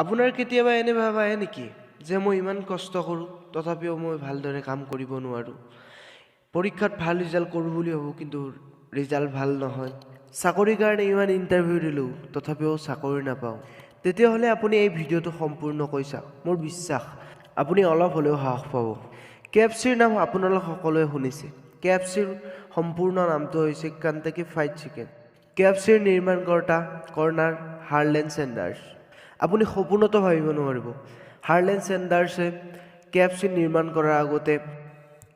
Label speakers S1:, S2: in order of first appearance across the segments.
S1: আপোনাৰ কেতিয়াবা এনে ভাব আহে নেকি যে মই ইমান কষ্ট কৰোঁ তথাপিও মই ভালদৰে কাম কৰিব নোৱাৰোঁ? পৰীক্ষাত ভাল ৰিজাল্ট কৰোঁ বুলি ভাবোঁ কিন্তু ৰিজাল্ট ভাল নহয়। চাকৰিৰ কাৰণে ইমান ইণ্টাৰভিউ দিলোঁ তথাপিও চাকৰি নাপাওঁ। তেতিয়াহ'লে আপুনি এই ভিডিঅ'টো সম্পূৰ্ণকৈ চাওক। মোৰ বিশ্বাস আপুনি অলপ হ'লেও সাহস পাব। KFCৰ নাম আপোনালোক সকলোৱে শুনিছে। KFCৰ সম্পূৰ্ণ নামটো হৈছে কেণ্টাকি ফ্ৰাইড চিকেন। KFCৰ নিৰ্মাণকৰ্তা কৰ্ণাৰ হাৰ্লেন চেণ্ডাৰ্ছ। আপুনি সপোনতো ভাবিব নোৱাৰিব হাৰ্লেন চেণ্ডাৰ্ছে KFC নিৰ্মাণ কৰাৰ আগতে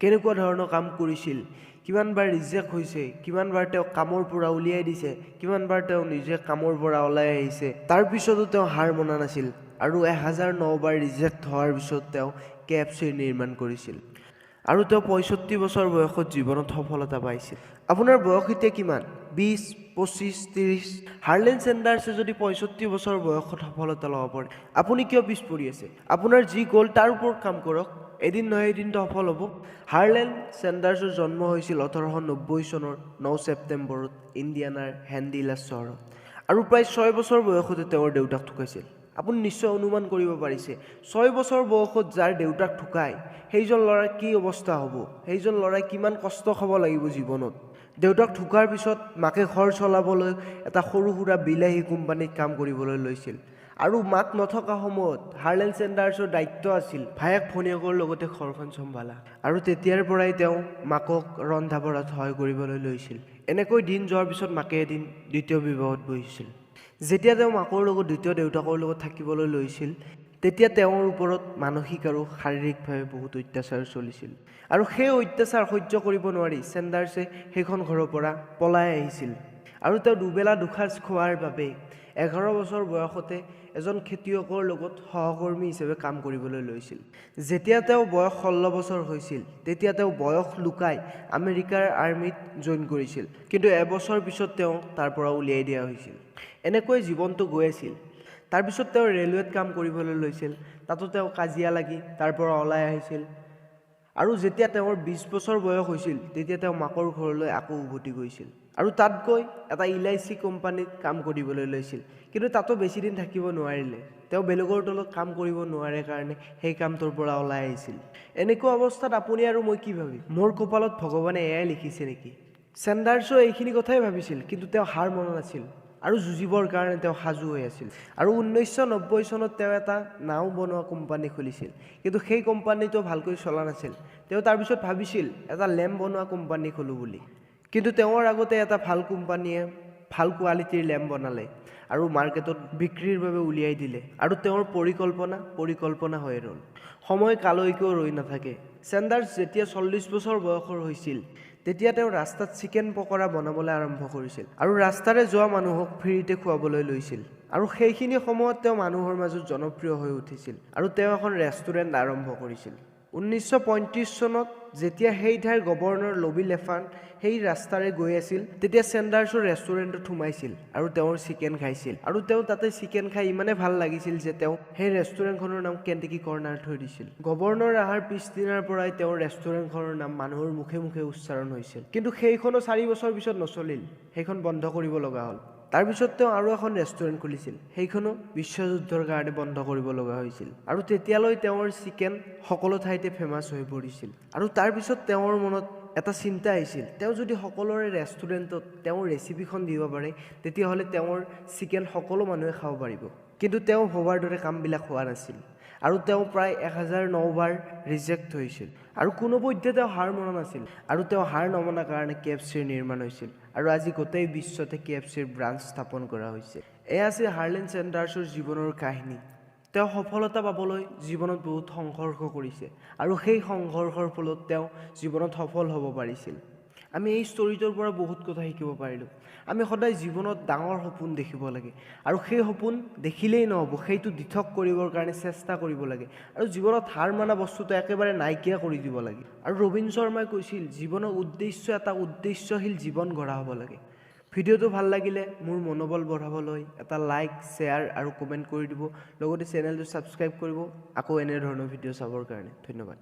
S1: কেনেকুৱা ধৰণৰ কাম কৰিছিল, কিমানবাৰ ৰিজেক্ট হৈছে, কিমানবাৰ তেওঁ কামৰ পৰা উলিয়াই দিছে, কিমানবাৰ তেওঁ নিজে কামৰ পৰা ওলাই আহিছে। তাৰপিছতো তেওঁ হাৰ মনা নাছিল আৰু 1009 বাৰ ৰিজেক্ট হোৱাৰ পিছত তেওঁ KFC নিৰ্মাণ কৰিছিল আৰু তেওঁ 65 বছৰ বয়সত জীৱনত সফলতা পাইছিল। আপোনাৰ বয়স এতিয়া কিমান? 20, 25, 30? হাৰ্লেন চেণ্ডাৰ্ছে যদি 65 বছৰ বয়সত সফলতা ল'ব পাৰে, আপুনি কিয় পিছ পৰি আছে? আপোনাৰ যি গ'ল তাৰ ওপৰত কাম কৰক, এদিন নহয় এদিনতো সফল হ'ব। হাৰ্লেন চেণ্ডাৰ্ছৰ জন্ম হৈছিল 1890 চনৰ 9 ছেপ্টেম্বৰত ইণ্ডিয়ানাৰ হেণ্ডিলাছ চহৰত আৰু প্ৰায় 6 বছৰ বয়সতে তেওঁৰ দেউতাক ঢুকাইছিল। আপুনি নিশ্চয় অনুমান কৰিব পাৰিছে 6 বছৰ বয়সত যাৰ দেউতাক ঢুকায় সেইজন ল'ৰাৰ কি অৱস্থা হ'ব, সেইজন ল'ৰাই কিমান কষ্ট খাব লাগিব জীৱনত। দেউতাক ঢুকাৰ পিছত মাকে ঘৰ চলাবলৈ এটা সৰু সুৰা বিলাহী কোম্পানীত কাম কৰিবলৈ লৈছিল আৰু মাক নথকা সময়ত হাৰ্লেন চেণ্ডাৰ্ছৰ দায়িত্ব আছিল ভায়েক ভনীয়েকৰ লগতে ঘৰখন চম্ভালা আৰু তেতিয়াৰ পৰাই তেওঁ মাকক ৰন্ধা বঢ়াত সহায় কৰিবলৈ লৈছিল। এনেকৈ দিন যোৱাৰ পিছত মাকে এদিন দ্বিতীয় বিবাহত বহিছিল। যেতিয়া তেওঁ মাকৰ লগত দ্বিতীয় দেউতাকৰ লগত থাকিবলৈ লৈছিল তেতিয়া তেওঁৰ ওপৰত মানসিক আৰু শাৰীৰিকভাৱে বহুত অত্যাচাৰ চলিছিল আৰু সেই অত্যাচাৰ সহ্য কৰিব নোৱাৰি চেণ্ডাৰ্ছে সেইখন ঘৰৰ পৰা পলাই আহিছিল আৰু তেওঁ দুবেলা দুসাঁজ খোৱাৰ বাবে 11 বছৰ বয়সতে এজন খেতিয়কৰ লগত সহকৰ্মী হিচাপে কাম কৰিবলৈ লৈছিল। যেতিয়া তেওঁ বয়স 16 বছৰ হৈছিল তেতিয়া তেওঁ বয়স লুকাই আমেৰিকাৰ আৰ্মিত জইন কৰিছিল, কিন্তু এবছৰ পিছত তেওঁ তাৰ পৰা উলিয়াই দিয়া হৈছিল। এনেকৈ জীৱনটো গৈ আছিল। তাৰপিছত তেওঁ ৰেলৱেত কাম কৰিবলৈ লৈছিল, তাতো তেওঁ কাজিয়া লাগি তাৰ পৰা ওলাই আহিছিল আৰু যেতিয়া তেওঁৰ 20 বছৰ বয়স হৈছিল তেতিয়া তেওঁ মাকৰ ঘৰলৈ আকৌ উভতি গৈছিল আৰু তাত গৈ এটা LIC কোম্পানীত কাম কৰিবলৈ লৈছিল, কিন্তু তাতো বেছি দিন থাকিব নোৱাৰিলে। তেওঁ বেলেগৰ তলত কাম কৰিব নোৱাৰে কাৰণে সেই কামটোৰ পৰা ওলাই আহিছিল। এনেকুৱা অৱস্থাত আপুনি আৰু মই কি ভাবিম? মোৰ কপালত ভগৱানে এয়াই লিখিছে নেকি? চেণ্ডাৰ্ছেও এইখিনি কথাই ভাবিছিল, কিন্তু তেওঁ হাৰ মনা নাছিল আৰু যুঁজিবৰ কাৰণে তেওঁ সাজু হৈ আছিল আৰু 1990 চনত তেওঁ এটা নাও বনোৱা কোম্পানী খুলিছিল, কিন্তু সেই কোম্পানীটো ভালকৈ চলা নাছিল। তেওঁ তাৰপিছত ভাবিছিল এটা লেম্প বনোৱা কোম্পানী খোলোঁ বুলি, কিন্তু তেওঁৰ আগতে এটা ভাল কোম্পানীয়ে ভাল কোৱালিটিৰ লেম্প বনালে আৰু মাৰ্কেটত বিক্ৰীৰ বাবে উলিয়াই দিলে আৰু তেওঁৰ পৰিকল্পনা হৈ ৰ'ল। সময় কালৈকেও ৰৈ নাথাকে। চেণ্ডাৰ্ছ যেতিয়া 40 বছৰ বয়সৰ হৈছিল তেতিয়া তেওঁ ৰাস্তাত চিকেন পকৰা বনাবলৈ আৰম্ভ কৰিছিল আৰু ৰাস্তাৰে যোৱা মানুহক ফ্ৰীতে খুৱাবলৈ লৈছিল আৰু সেইখিনি সময়ত তেওঁ মানুহৰ মাজত জনপ্ৰিয় হৈ উঠিছিল আৰু তেওঁ এখন ৰেষ্টুৰেণ্ট আৰম্ভ কৰিছিল। 1935 চনত যেতিয়া সেই ঠাইৰ গভৰ্ণৰ লবি লেফান সেই ৰাস্তাৰে গৈ আছিল তেতিয়া চেণ্ডাৰ্ছৰ ৰেষ্টুৰেণ্টত সোমাইছিল আৰু তেওঁৰ চিকেন খাইছিল আৰু তেওঁ তাতে চিকেন খাই ইমানে ভাল লাগিছিল যে তেওঁ সেই ৰেষ্টুৰেণ্টখনৰ নাম কেণ্টাকি কৰ্ণাৰ থৈ দিছিল। গভৰ্ণৰ অহাৰ পিছদিনাৰ পৰাই তেওঁৰ ৰেষ্টুৰেণ্টখনৰ নাম মানুহৰ মুখে মুখে উচ্চাৰণ হৈছিল, কিন্তু সেইখনো 4 বছৰ পিছত নচলিল, সেইখন বন্ধ কৰিব লগা হ'ল। তাৰপিছত তেওঁ আৰু এখন ৰেষ্টুৰেণ্ট খুলিছিল, সেইখনো বিশ্বযুদ্ধৰ কাৰণে বন্ধ কৰিব লগা হৈছিল আৰু তেতিয়ালৈ তেওঁৰ চিকেন সকলো ঠাইতে ফেমাছ হৈ পৰিছিল আৰু তাৰপিছত তেওঁৰ মনত এটা চিন্তা আহিছিল, তেওঁ যদি সকলোৰে ৰেষ্টুৰেণ্টত তেওঁৰ ৰেচিপিখন দিব পাৰে তেতিয়াহ'লে তেওঁৰ চিকেন সকলো মানুহে খাব পাৰিব। কিন্তু তেওঁ ভবাৰ দৰে কামবিলাক হোৱা নাছিল আৰু তেওঁ প্ৰায় 1009 বাৰ ৰিজেক্ট হৈছিল আৰু কোনোপধ্যে তেওঁ হাৰ মনা নাছিল আৰু তেওঁ হাৰ নমনাৰ কাৰণে KFCৰ নিৰ্মাণ হৈছিল আৰু আজি গোটেই বিশ্বতে KFCৰ ব্ৰাঞ্চ স্থাপন কৰা হৈছে। এয়া আছিল হাৰ্লেন চেণ্ডাৰ্ছৰ জীৱনৰ কাহিনী। তেওঁ সফলতা পাবলৈ জীৱনত বহুত সংঘৰ্ষ কৰিছে আৰু সেই সংঘৰ্ষৰ ফলত তেওঁ জীৱনত সফল হ'ব পাৰিছিল। আমি এই ষ্টৰিটোৰ পৰা বহুত কথা শিকিব পাৰিলোঁ। আমি সদায় জীৱনত ডাঙৰ সপোন দেখিব লাগে আৰু সেই সপোন দেখিলেই নহ'ব, সেইটো দিঠক কৰিবৰ কাৰণে চেষ্টা কৰিব লাগে আৰু জীৱনত হাৰ মানা বস্তুটো একেবাৰে নাইকিয়া কৰি দিব লাগে। আৰু ৰবীন শৰ্মাই কৈছিল জীৱনৰ উদ্দেশ্য এটা উদ্দেশ্যশীল জীৱন গঢ়া হ'ব লাগে। ভিডিঅ'টো ভাল লাগিলে মোৰ মনোবল বঢ়াবলৈ এটা লাইক, শ্বেয়াৰ আৰু কমেণ্ট কৰি দিব, লগতে চেনেলটো ছাবস্ক্ৰাইব কৰিব আকৌ এনেধৰণৰ ভিডিঅ' চাবৰ কাৰণে। ধন্যবাদ।